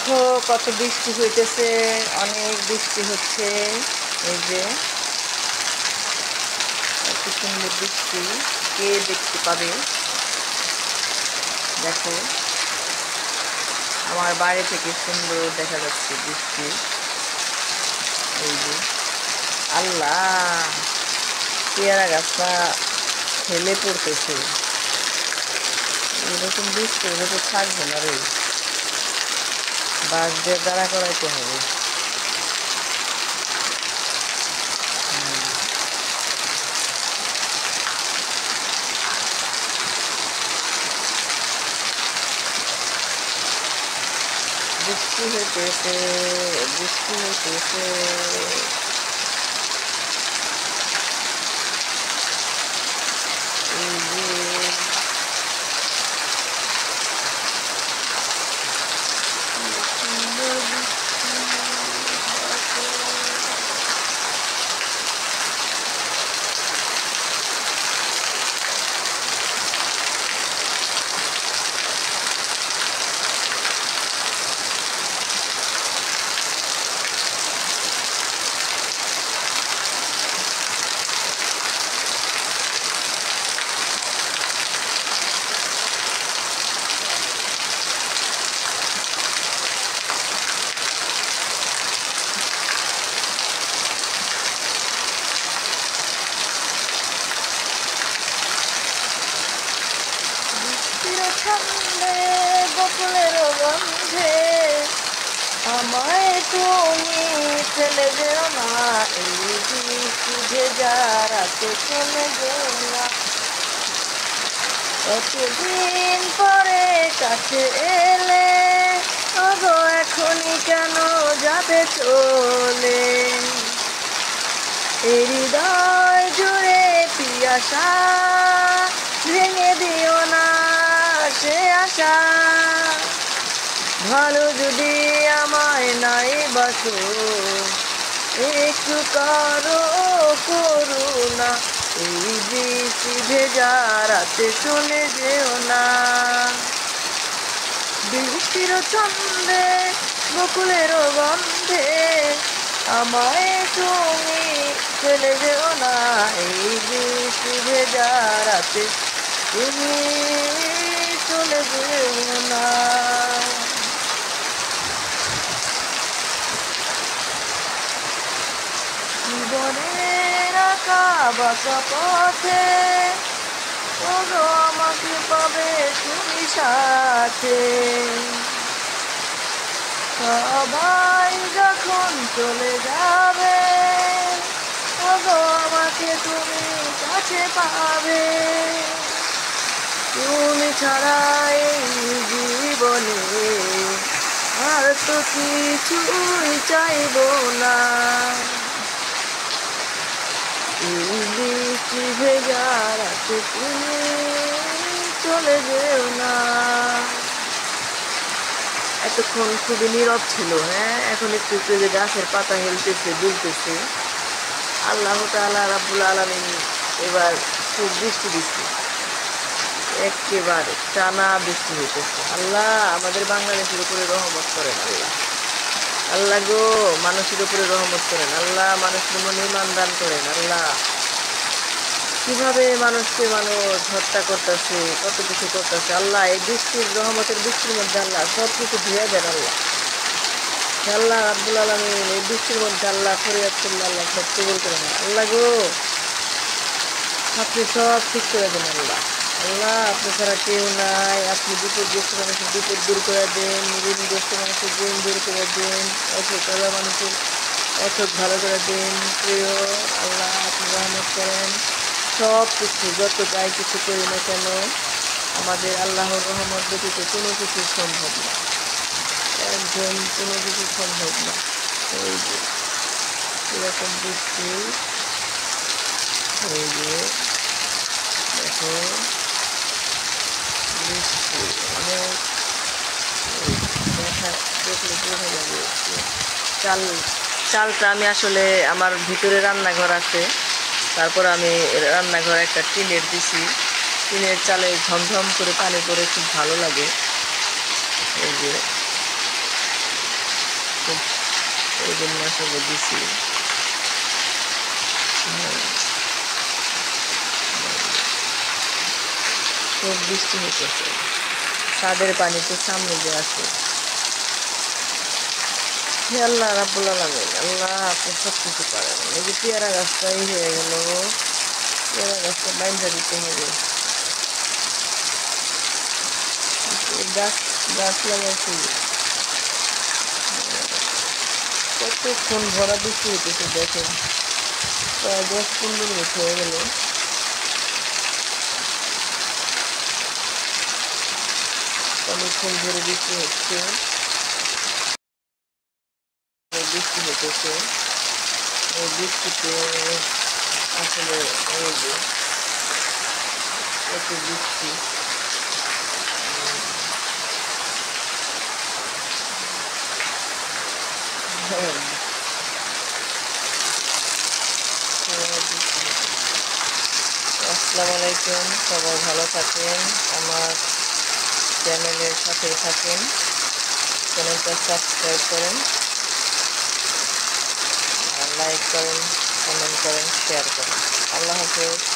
দেখো কত বৃষ্টি হইতেছে, অনেক বৃষ্টি হচ্ছে। এই যে এত সুন্দর বৃষ্টি, কে দেখতে পাবে? দেখো আমার বাড়ি থেকে সুন্দর দেখা যাচ্ছে বৃষ্টি। এই যে আল্লাহ, পেয়ারা গাছটা ফেলে পড়তেছে। এরকম বৃষ্টি হলে তো থাকবে না রে, বাঁশ দিয়ে দাঁড়া করাইতে হবে। বৃষ্টি হইতেছে, বৃষ্টি হইতেছে। এই যে সুন্দর বৃষ্টি। ছন্দে বকুলের গন্ধে আমায় তুমি ফেলে যেও না, এই বৃষ্টি ভেজা রাতে চলে যেও না। কতদিন পরে কাছে এলে, ওগো এখনই কেন যাবে চলে? এই হৃদয় জুড়ে পিয়াসা, ভেঙে দিও না সে আশা। ভালো যদি আমায় নাই বাসো, একটু করো করুণা, এই বৃষ্টি ভেজা রাতে চলে যেও না। বৃষ্টির ছন্দে বকুলের গন্ধে আমায় তুমি ফেলে যেও না, এই বৃষ্টি ভেজা রাতে তুমি চলে যেও না। জীবনের আঁকা বাঁকা পথে ওগো আমাকে পাবে তুমি সাথে। সবাই যখন চলে যাবে, ওগো আমাকে তুমি কাছে পাবে। তুমি ছাড়া এই জীবনে আর তো কিছুই চাইবো না। এই বৃষ্টি ভেজা রাতে তুমি চলে যেও না। এতক্ষণ খুবই নীরব ছিল, হ্যাঁ, এখন একটু একটু যে গাছের পাতা হেলতেছে, দুলতেছে। আল্লাহ তাআলা রাব্বুল আলামিন এবার খুব বৃষ্টি দিচ্ছে, একেবারে টানা বৃষ্টি হইতেছে। আল্লাহ আমাদের বাংলাদেশের উপরে রহমত করেন। আল্লাহ, আল্লাহ গো মানুষের উপরে রহমত করেন। আল্লাহ মানুষের মনে ইমান দান করেন। আল্লাহ, কিভাবে মানুষকে মানুষ হত্যা করতেছে, কত কিছু করতেছে। আল্লাহ এই বৃষ্টির রহমতের বৃষ্টির মধ্যে আল্লাহ সব কিছু ধুয়ে দেন। আল্লাহ, আল্লাহ রাব্বুল আলামিন এই বৃষ্টির মধ্যে আল্লাহ ফরিয়াদ করলে আল্লাহ সব কবুল করে নেন। আল্লাহ গো আপনি সব ঠিক করে দেন। আল্লাহ, আল্লাহ আপনি ছাড়া কেউ নাই। আপনি বিপদগ্রস্ত মানুষের বিপদ দূর করে দেন, ঋণগ্রস্ত মানুষের ঋণ দূর করে দেন, অসুখ মানুষের অসুখ ভালো করে দেন। প্রিয় আল্লাহ, আপনি রহমত করেন। সব কিছু যত যাই কিছু করি না কেন, আমাদের আল্লাহর রহমত ব্যতীত কোনো কিছু সম্ভব না, একদম কোনো কিছু সম্ভব না। এই যে এরকম বৃষ্টি, এই যে দেখো বৃষ্টি অনেক দেখা দেখলে বোঝা যাবে। চাল চালটা আমি আসলে আমার ভিতরে রান্নাঘর আছে, তারপর আমি রান্নাঘর একটা টিনের দিছি। টিনের চালে ঝমঝম করে পানি পড়ে খুব ভালো লাগে। এই যে জন্য আসলে দিছি। খুব বৃষ্টি হইতেছে, ছাদের পানি তো সামনে দিয়ে আসে। হে আল্লাহ রাব্বুল আলামিন, আল্লাহ আপনি সব কিছু পারেন। এই যে পেয়ারা গাছটাই হয়ে গেল, পেয়ারা গাছটা বাইন্ধা দিতে হবে। গাছ গাছ লাগাইছি, কতক্ষণ ভরা বৃষ্টি হইতেছে দেখেন, প্রায় 10-15 মিনিট হয়ে গেল। অনেকক্ষণ ধরে বৃষ্টি হচ্ছে, বৃষ্টি হতেছে। এই বৃষ্টিতে আসলে এই যে কত বৃষ্টি, হ্যাঁ, আসসালামু আলাইকুম, সবাই ভালো থাকেন, আমার চ্যানেলের সাথে থাকেন, চ্যানেলটা সাবস্ক্রাইব করেন, লাইক করেন, কমেন্ট করেন, শেয়ার করেন। আল্লাহ হাফেজ।